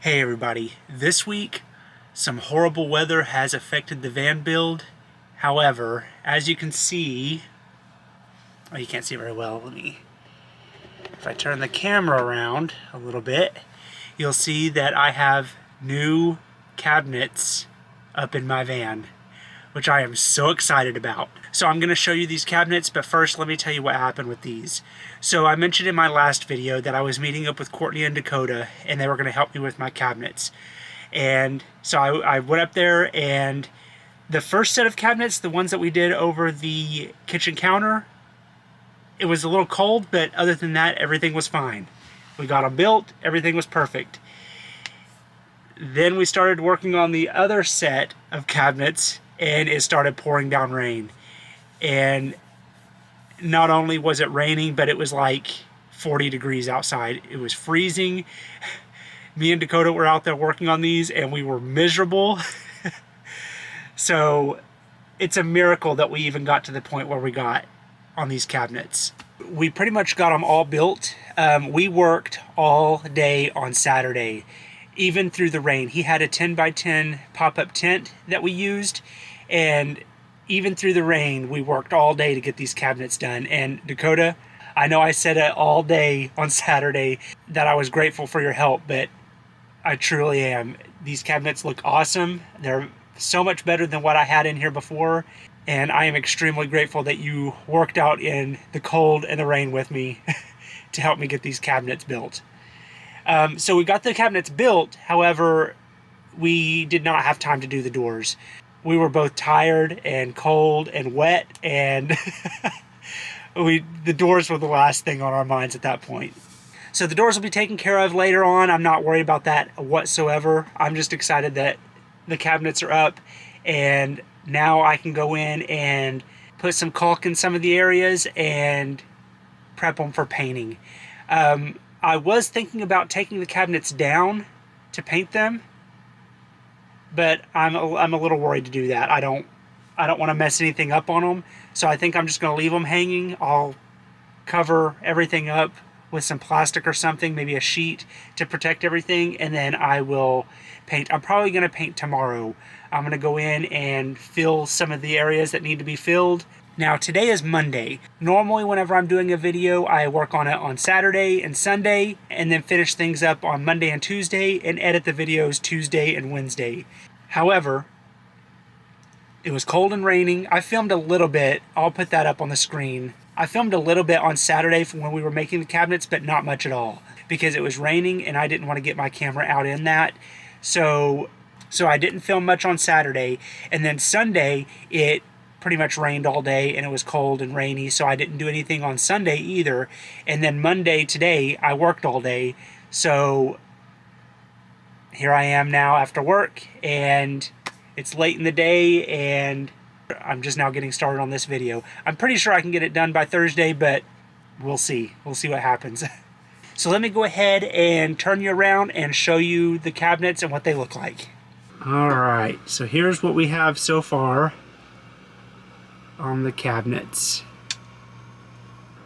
Hey everybody, this week some horrible weather has affected the van build. However, as you can see, oh, you can't see very well, if I turn the camera around a little bit, you'll see that I have new cabinets up in my van, which I am so excited about. So I'm going to show you these cabinets, but first let me tell you what happened with these. So I mentioned in my last video that I was meeting up with Courtney and Dakota and they were going to help me with my cabinets. And so I went up there, and the first set of cabinets, the ones that we did over the kitchen counter, it was a little cold, but other than that, everything was fine. We got them built, everything was perfect. Then we started working on the other set of cabinets and it started pouring down rain. And not only was it raining, but it was like 40 degrees outside. It was freezing. Me and Dakota were out there working on these and we were miserable. So it's a miracle that we even got to the point where we got on these cabinets. We pretty much got them all built. We worked all day on Saturday, even through the rain. He had a 10 by 10 pop-up tent that we used, and even through the rain, we worked all day to get these cabinets done. And Dakota, I know I said it all day on Saturday that I was grateful for your help, but I truly am. These cabinets look awesome. They're so much better than what I had in here before, and I am extremely grateful that you worked out in the cold and the rain with me to help me get these cabinets built. So we got the cabinets built, however, we did not have time to do the doors. We were both tired and cold and wet, and the doors were the last thing on our minds at that point. So the doors will be taken care of later on. I'm not worried about that whatsoever. I'm just excited that the cabinets are up, and now I can go in and put some caulk in some of the areas and prep them for painting. I was thinking about taking the cabinets down to paint them, but I'm a little worried to do that. I don't want to mess anything up on them, so I think I'm just going to leave them hanging. I'll cover everything up with some plastic or something, maybe a sheet to protect everything, and then I will paint. I'm probably going to paint tomorrow. I'm going to go in and fill some of the areas that need to be filled. Now, today is Monday. Normally, whenever I'm doing a video, I work on it on Saturday and Sunday, and then finish things up on Monday and Tuesday, and edit the videos Tuesday and Wednesday. However, it was cold and raining. I filmed a little bit. I'll put that up on the screen. I filmed a little bit on Saturday from when we were making the cabinets, but not much at all, because it was raining and I didn't want to get my camera out in that. So I didn't film much on Saturday, and then Sunday, it pretty much rained all day and it was cold and rainy, so I didn't do anything on Sunday either. And then Monday, today, I worked all day, so here I am now after work, and it's late in the day, and I'm just now getting started on this video. I'm pretty sure I can get it done by Thursday, but we'll see. We'll see what happens. So let me go ahead and turn you around and show you the cabinets and what they look like. Alright, so here's what we have so far on the cabinets.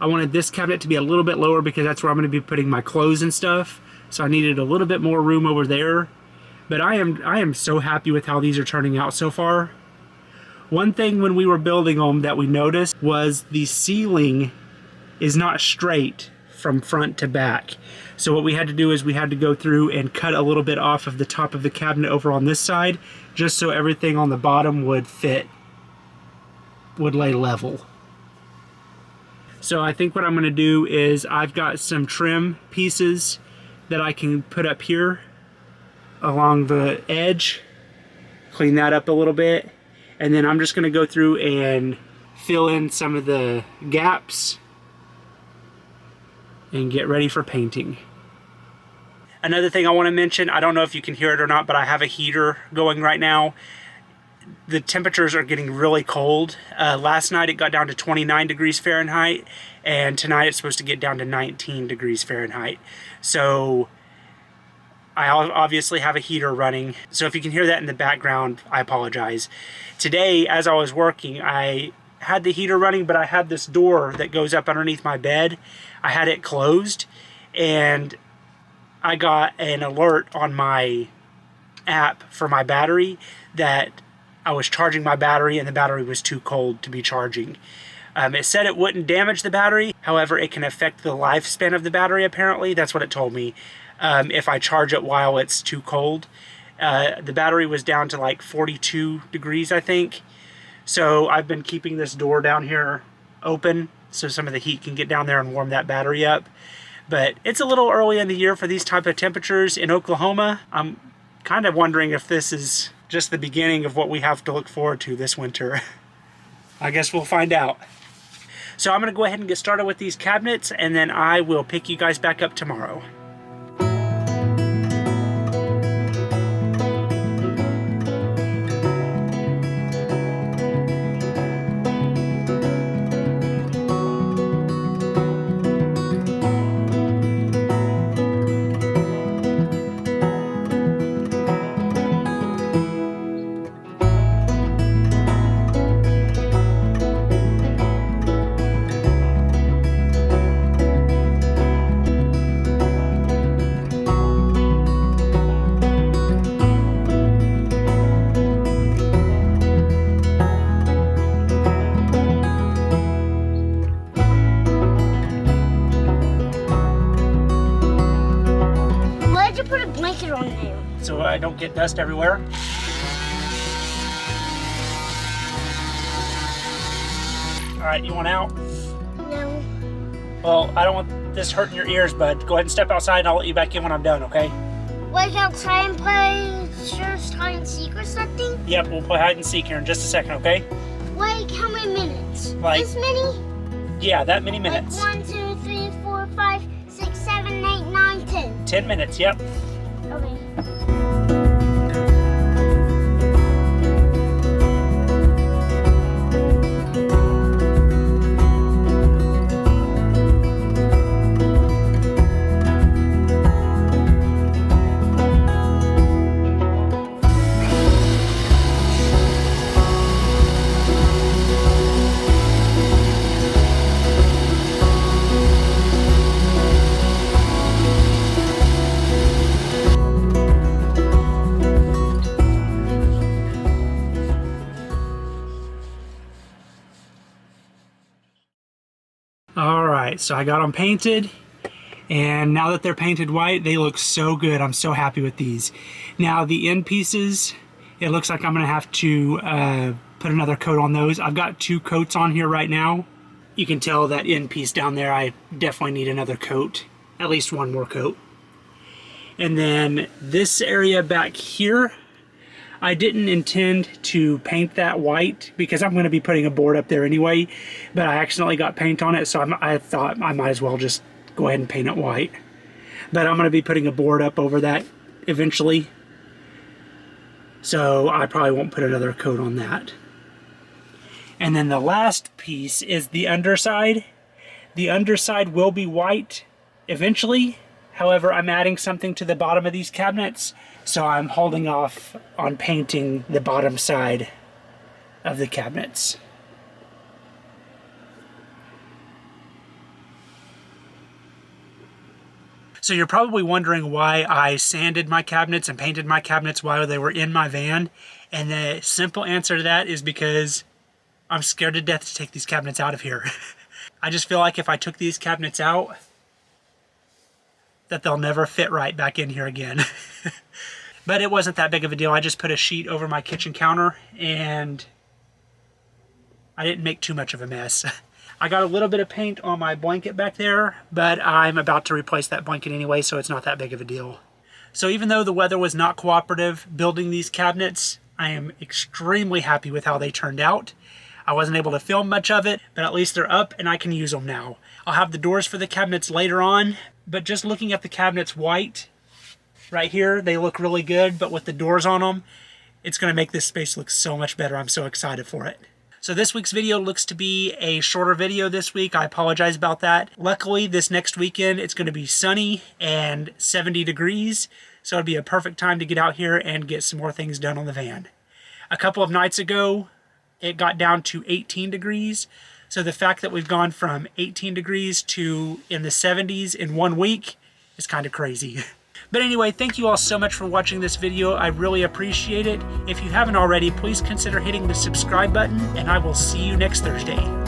I wanted this cabinet to be a little bit lower because that's where I'm going to be putting my clothes and stuff, so I needed a little bit more room over there. But I am so happy with how these are turning out so far. One thing when we were building them that we noticed was the ceiling is not straight from front to back. So what we had to do is we had to go through and cut a little bit off of the top of the cabinet over on this side, just so everything on the bottom would fit, would lay level. So I think what I'm going to do is I've got some trim pieces that I can put up here along the edge, clean that up a little bit, and then I'm just going to go through and fill in some of the gaps and get ready for painting. Another thing I want to mention, I don't know if you can hear it or not, but I have a heater going right now. The temperatures are getting really cold. Last night it got down to 29 degrees Fahrenheit, and tonight it's supposed to get down to 19 degrees Fahrenheit. So I obviously have a heater running, so if you can hear that in the background, I apologize. Today, as I was working, I had the heater running, but I had this door that goes up underneath my bed. I had it closed, and I got an alert on my app for my battery that I was charging my battery and the battery was too cold to be charging. It said it wouldn't damage the battery, however it can affect the lifespan of the battery apparently. That's what it told me. If I charge it while it's too cold. The battery was down to like 42 degrees I think. So I've been keeping this door down here open so some of the heat can get down there and warm that battery up. But it's a little early in the year for these type of temperatures in Oklahoma. I'm kind of wondering if this is just the beginning of what we have to look forward to this winter. I guess we'll find out. So I'm going to go ahead and get started with these cabinets, and then I will pick you guys back up tomorrow. So I don't get dust everywhere. Alright, you want out? No. Well, I don't want this hurting your ears, bud. Go ahead and step outside and I'll let you back in when I'm done, okay? Like outside and play just hide and seek or something? Yep, we'll play hide and seek here in just a second, okay? Like how many minutes? Like, this many? Yeah, that many minutes. Like 1, 2, 3, 4, 5, 6, 7, 8, 9, 10. 10 minutes, yep. Okay. Alright, so I got them painted, and now that they're painted white, they look so good. I'm so happy with these. Now the end pieces, it looks like I'm going to have to put another coat on those. I've got 2 coats on here right now. You can tell that end piece down there, I definitely need another coat, at least 1 more coat. And then this area back here, I didn't intend to paint that white because I'm going to be putting a board up there anyway, but I accidentally got paint on it, so I thought I might as well just go ahead and paint it white. But I'm going to be putting a board up over that eventually, so I probably won't put another coat on that. And then the last piece is the underside. The underside will be white eventually. However, I'm adding something to the bottom of these cabinets, so I'm holding off on painting the bottom side of the cabinets. So you're probably wondering why I sanded my cabinets and painted my cabinets while they were in my van. And the simple answer to that is because I'm scared to death to take these cabinets out of here. I just feel like if I took these cabinets out, that they'll never fit right back in here again. But it wasn't that big of a deal. I just put a sheet over my kitchen counter and I didn't make too much of a mess. I got a little bit of paint on my blanket back there, but I'm about to replace that blanket anyway, so it's not that big of a deal. So even though the weather was not cooperative building these cabinets, I am extremely happy with how they turned out. I wasn't able to film much of it, but at least they're up and I can use them now. I'll have the doors for the cabinets later on, but just looking at the cabinets white right here, they look really good, but with the doors on them, it's going to make this space look so much better. I'm so excited for it. So this week's video looks to be a shorter video this week. I apologize about that. Luckily, this next weekend, it's going to be sunny and 70 degrees, so it'll be a perfect time to get out here and get some more things done on the van. A couple of nights ago, it got down to 18 degrees. So the fact that we've gone from 18 degrees to in the 70s in 1 week is kind of crazy. But anyway, thank you all so much for watching this video. I really appreciate it. If you haven't already, please consider hitting the subscribe button, and I will see you next Thursday.